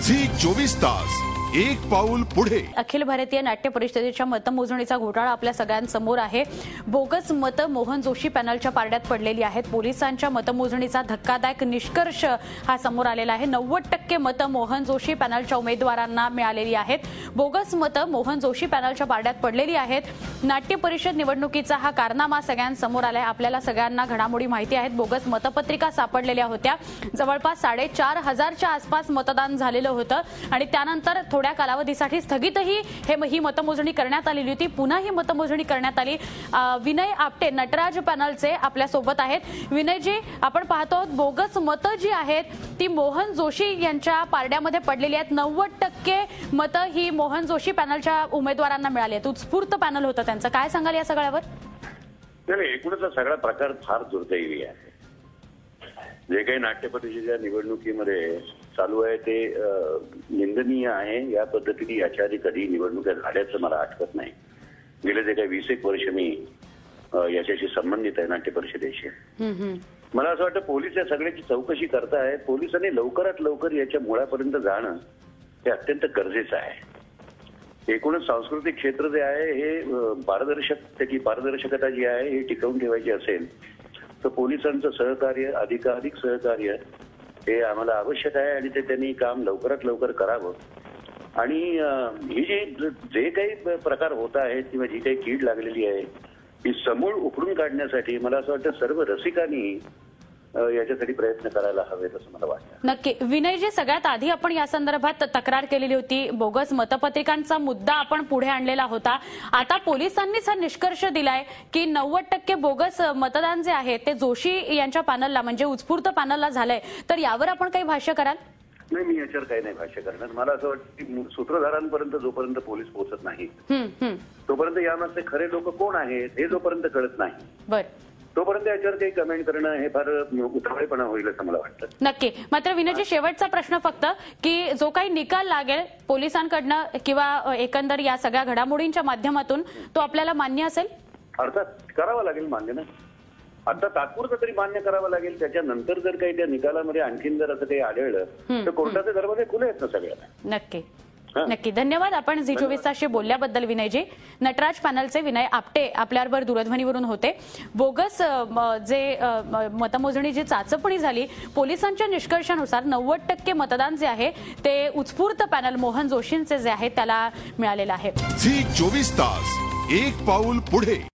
Zee 24 तास एक पाऊल पुढे। अखिल भारतीय नाट्य परिषदेच्या मतमोजणीचा घोटाळा आपल्या सगळ्यांसमोर आहे। बोगस मतं मोहन जोशी पॅनलच्या पारड्यात पडलेली आहेत। पोलिसांच्या मतमोजणीचा धक्कादायक निष्कर्ष हा समोर आलेला आहे। 90% मतं मोहन जोशी पॅनलच्या उमेदवारांना मिळालेली आहेत। बोगस मतं मोहन जोशी पॅनलच्या पारड्यात पडलेली आहेत। नाट्य परिषद निवडणुकीचा हा कारनामा सगळ्यांसमोर आलाय। आपल्याला सगळ्यांना घडामोडी माहिती आहेत। बोगस मतपत्रिका सापडलेल्या होत्या। जवळपास 4,500च्या आसपास मतदान झालेलं होतं आणि त्यानंतर थोड्या कालावधीसाठी स्थगितही ही मतमोजणी करण्यात आलेली होती। पुन्हा ही मतमोजणी करण्यात आली। विनय आपटे नटराज पॅनलचे आपल्या सोबत आहेत। विनयजी, आपण पाहतो बोगस मतं जी आहेत ती मोहन जोशी यांच्या पारड्यामध्ये पडलेली आहेत। 90% मतं ही मोहन जोशी पॅनलच्या उमेदवारांना मिळाली आहेत। उत्स्फूर्त पॅनल होतं त्यांचं, काय सांगाल या सगळ्यावर? नाही, एकूणच हा सगळा प्रकार फार दुर्दैवी आहे। जे काही नाट्य परिषदेच्या निवडणुकीमध्ये चालू आहे ते निंदनीय आहे। या पद्धतीने याच्या आधी कधी निवडणुका झाल्याचं मला आठवत नाही। गेले जे काही 20 वर्ष मी याच्याशी संबंधित आहे नाट्य परिषदेशी। मला असं वाटतं पोलीस या सगळ्याची चौकशी करतायत। पोलिसांनी लवकरात लवकर याच्या मुळापर्यंत जाणं हे अत्यंत गरजेचं आहे। एकूणच सांस्कृतिक क्षेत्र जे आहे हे त्याची पारदर्शकता जी आहे हे टिकवून ठेवायची असेल तर पोलिसांचं सहकार्य, अधिकाधिक सहकार्य हे आम्हाला आवश्यक आहे आणि ते त्यांनी काम लवकरात लवकर करावं। आणि ही जे काही प्रकार होत आहेत किंवा जी काही कीड लागलेली आहे ही समूळ उखडून काढण्यासाठी मला असं वाटतं सर्व रसिकांनी याच्यासाठी प्रयत्न करायला हवेत असं मला वाटतं। नक्की विनयजी, सगळ्यात आधी आपण या संदर्भात तक्रार केलेली होती। बोगस मतपत्रिकांचा मुद्दा आपण पुढे आणलेला होता। आता पोलिसांनीच हा निष्कर्ष दिलाय की 90% बोगस मतदान जे आहे ते जोशी यांच्या पॅनलला म्हणजे उत्स्फूर्त पॅनलला झालंय। तर यावर आपण काही भाष्य कराल? नाही, मी याच्यावर काही नाही भाष्य करणार। मला असं वाटतं की सूत्रधारांपर्यंत जोपर्यंत पोलीस पोहोचत नाही तोपर्यंत यामागचे खरे लोक कोण आहेत हे जोपर्यंत कळत नाही बरं तोपर्यंत याच्यावर काही कमेंट करणं हे फार उतावळेपणा होईल असं मला वाटतं। नक्की। मात्र विनयजी, शेवटचा प्रश्न फक्त की जो काही निकाल लागेल पोलिसांकडनं किंवा एकंदर या सगळ्या घडामोडींच्या माध्यमातून तो आपल्याला मान्य असेल? अर्थात करावा लागेल मान्य ना। आता तात्पुरतं तरी मान्य करावं लागेल। त्याच्यानंतर जर काही त्या निकालामध्ये आणखीन जर असं काही आढळलं तर कोर्टाचे दरवाजे खुले आहेत ना सगळ्यांना। नक्की नक्की। धन्यवाद आपण झी 24 तासशी बोलल्याबद्दल विनयजी। नटराज पॅनलचे विनय आपटे आपल्याबरोबर दूरध्वनीवरून होते। बोगस जे मतमोजणी जी चाचपणी झाली पोलिसांच्या निष्कर्षानुसार 90% मतदान जे आहे ते उत्स्फूर्त पॅनल मोहन जोशींचे जे आहे त्याला मिळालेलं आहे। झी 24 तास एक पाऊल पुढे।